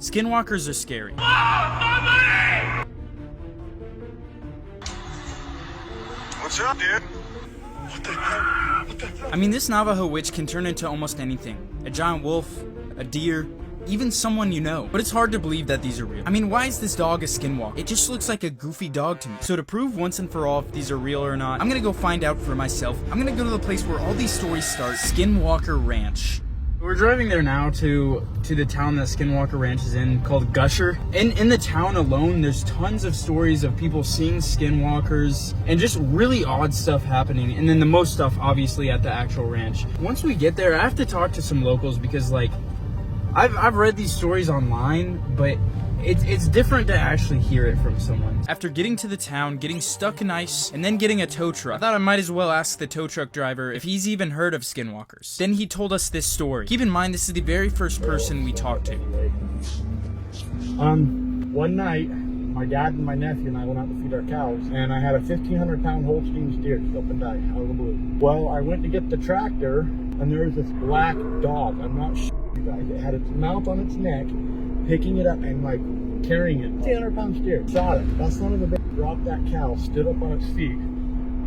Skinwalkers are scary. What's up, dude? What the hell? What the hell? I mean, this Navajo witch can turn into almost anything. A giant wolf, a deer, even someone you know. But it's hard to believe that these are real. I mean, why is this dog a skinwalker? It just looks like a goofy dog to me. So to prove once and for all if these are real or not, I'm gonna go find out for myself. I'm gonna go to the place where all these stories start, Skinwalker Ranch. We're driving there now to the town that Skinwalker Ranch is in, called Gusher. In the town alone, there's tons of stories of people seeing skinwalkers and just really odd stuff happening. And then the most stuff, obviously, at the actual ranch. Once we get there, I have to talk to some locals because, like, I've read these stories online, but it's different to actually hear it from someone. After getting to the town, getting stuck in ice, and then getting a tow truck, I thought I might as well ask the tow truck driver if he's even heard of skinwalkers. Then he told us this story. Keep in mind, this is the very first person we talked to. One night, my dad and my nephew and I went out to feed our cows, and I had a 1,500-pound Holstein steer just up and died out of the blue. Well, I went to get the tractor, and there was this black dog. I'm not sure, you guys. It had its mouth on its neck, picking it up and like carrying it. 1,500-pound steer. Shot it. That son of a bitch dropped that cow, stood up on its feet,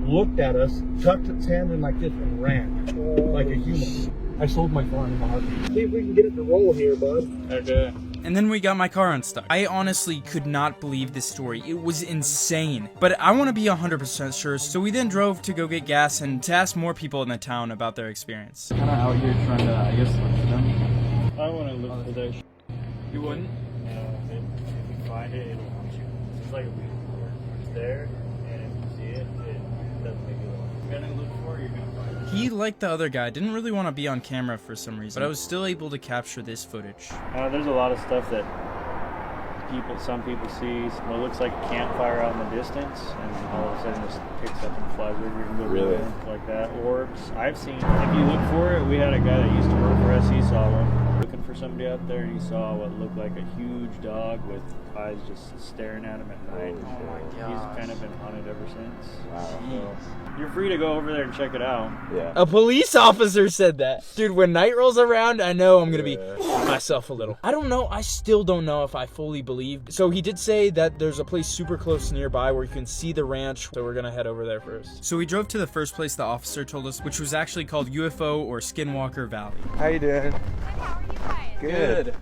looked at us, tucked its hand in like this, and ran like a human. I sold my farm in the heartbeat. See if we can get it to roll here, bud. Okay. And then we got my car unstuck. I honestly could not believe this story. It was insane. But I want to be 100% sure, so we then drove to go get gas and to ask more people in the town about their experience. Kind of out here trying to, I guess, look for them. I want to look for that. You wouldn't? No, if you find it, it'll hunt you. It's like a weed board. It's there, and if you see it, it doesn't make you look. You're gonna look for it, you're gonna find it. He, like the other guy, didn't really want to be on camera for some reason, but I was still able to capture this footage. There's a lot of stuff that some people see what looks like a campfire out in the distance, and all of a sudden this picks up and flies over and goes over like that. Orbs. I've seen, if you look for it, we had a guy that used to work for us, he saw one. Looking for somebody out there, he saw what looked like a huge dog with eyes just staring at him at night. Oh my He's kind of been haunted ever since. Wow. So, you're free to go over there and check it out. Yeah. A police officer said that. Dude, when night rolls around, I know I'm gonna be myself a little. I don't know, I still don't know if I fully believe. So he did say that there's a place super close nearby where you can see the ranch, so we're gonna head over there first. So we drove to the first place the officer told us, which was actually called UFO or Skinwalker Valley. How you doing? How are you guys? Good.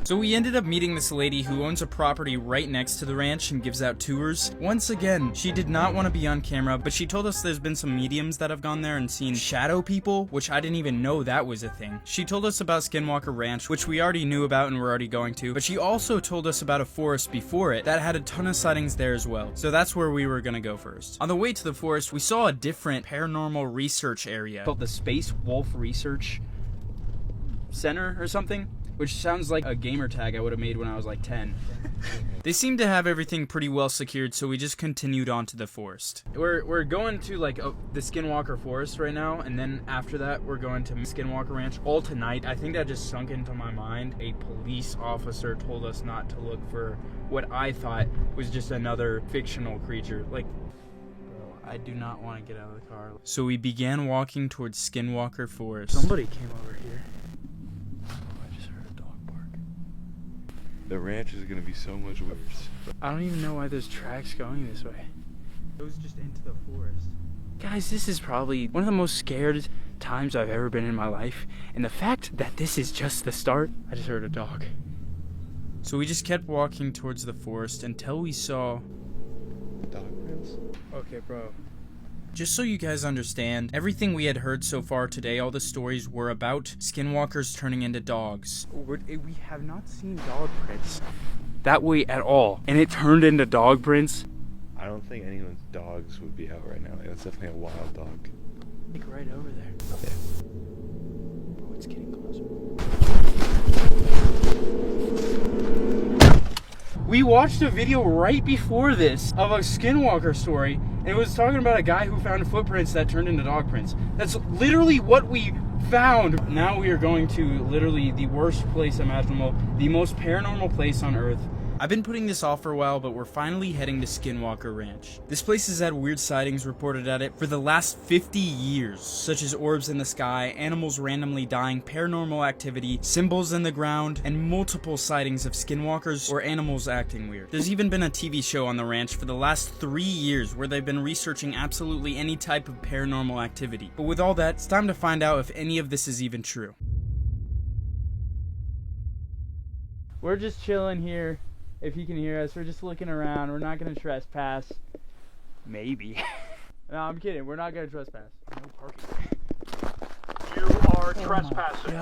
So we ended up meeting this lady who owns a property right next to the ranch and gives out tours. Once again, she did not want to be on camera, but she told us there's been some mediums that have gone there and seen shadow people, which I didn't even know that was a thing. She told us about Skinwalker Ranch, which we already knew about and were already going to, but she also told us about a forest before it that had a ton of sightings there as well. So that's where we were gonna go first. On the way to the forest, we saw a different paranormal research area called the Space Wolf Research Center or something, which sounds like a gamer tag I would have made when I was like 10. They seemed to have everything pretty well secured, so we just continued on to the forest. We're going to like the Skinwalker Forest right now, and then after that we're going to Skinwalker Ranch all tonight. I think that just sunk into my mind. A police officer told us not to look for what I thought was just another fictional creature. Like, bro, I do not want to get out of the car. So we began walking towards Skinwalker Forest. Somebody came over here. The ranch is gonna be so much worse. I don't even know why there's tracks going this way. It goes just into the forest. Guys, this is probably one of the most scared times I've ever been in my life. And the fact that this is just the start, I just heard a dog. So we just kept walking towards the forest until we saw... Dog prints? Okay, bro. Just so you guys understand, everything we had heard so far today, all the stories were about skinwalkers turning into dogs. We have not seen dog prints that way at all. And it turned into dog prints. I don't think anyone's dogs would be out right now. Like, that's definitely a wild dog. Like right over there. Yeah. Oh, it's getting closer. We watched a video right before this of a Skinwalker story, and it was talking about a guy who found footprints that turned into dog prints. That's literally what we found. Now we are going to literally the worst place imaginable, the most paranormal place on earth. I've been putting this off for a while, but we're finally heading to Skinwalker Ranch. This place has had weird sightings reported at it for the last 50 years, such as orbs in the sky, animals randomly dying, paranormal activity, symbols in the ground, and multiple sightings of skinwalkers or animals acting weird. There's even been a TV show on the ranch for the last 3 years where they've been researching absolutely any type of paranormal activity. But with all that, it's time to find out if any of this is even true. We're just chilling here. If you can hear us, we're just looking around. We're not gonna trespass. Maybe. No, I'm kidding. We're not gonna trespass. No parking. You are trespassing.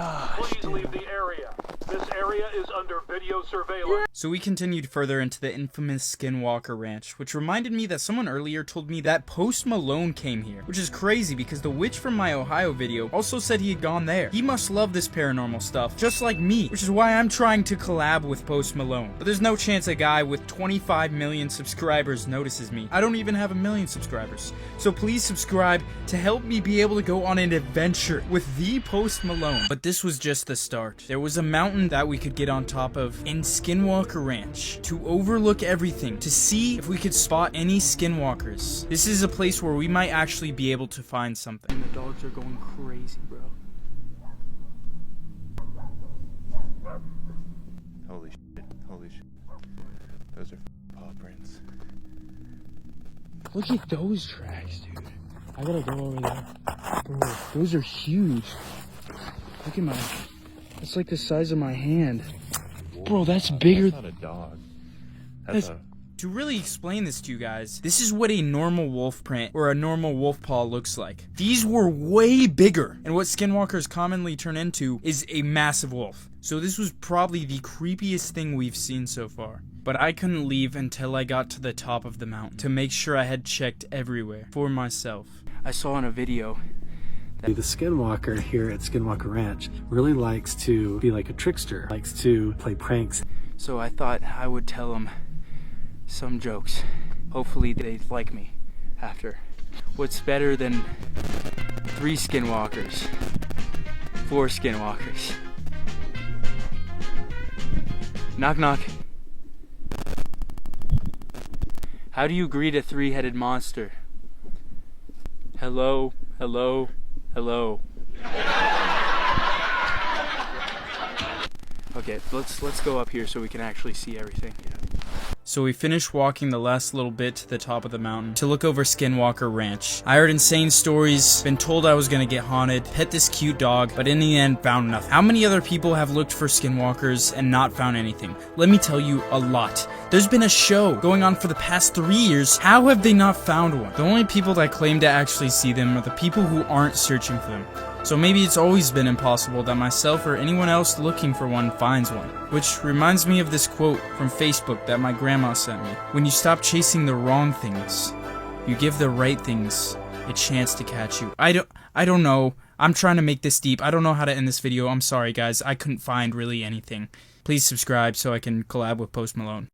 Please leave the area. This area is under video surveillance. So we continued further into the infamous Skinwalker Ranch, which reminded me that someone earlier told me that Post Malone came here, which is crazy because the witch from my Ohio video also said he had gone there. He must love this paranormal stuff, just like me, which is why I'm trying to collab with Post Malone. But there's no chance a guy with 25 million subscribers notices me. I don't even have 1 million subscribers. So please subscribe to help me be able to go on an adventure with the Post Malone. But this was just the start. There was a mountain that we could get on top of in Skinwalker Ranch to overlook everything, to see if we could spot any skinwalkers. This is a place where we might actually be able to find something. And the dogs are going crazy, bro. Holy shit. Holy shit. Those are paw prints. Look at those tracks, dude. I gotta go over there. Bro, those are huge. Look at my... That's like the size of my hand. Bro, that's bigger. That's not a dog. That's a... To really explain this to you guys, this is what a normal wolf print or a normal wolf paw looks like. These were way bigger, and what skinwalkers commonly turn into is a massive wolf. So this was probably the creepiest thing we've seen so far. But I couldn't leave until I got to the top of the mountain to make sure I had checked everywhere for myself. I saw in a video the Skinwalker here at Skinwalker Ranch really likes to be like a trickster, likes to play pranks. So I thought I would tell them some jokes. Hopefully they'd like me after. What's better than 3 skinwalkers? 4 skinwalkers. Knock knock. How do you greet a 3-headed monster? Hello, hello, hello. Okay, let's go up here so we can actually see everything. So we finished walking the last little bit to the top of the mountain to look over Skinwalker Ranch. I heard insane stories, been told I was gonna get haunted, pet this cute dog, but in the end found nothing. How many other people have looked for skinwalkers and not found anything? Let me tell you, a lot. There's been a show going on for the past 3 years. How have they not found one? The only people that claim to actually see them are the people who aren't searching for them. So maybe it's always been impossible that myself or anyone else looking for one finds one. Which reminds me of this quote from Facebook that my grandma sent me. When you stop chasing the wrong things, you give the right things a chance to catch you. I don't know. I'm trying to make this deep. I don't know how to end this video. I'm sorry guys. I couldn't find really anything. Please subscribe so I can collab with Post Malone.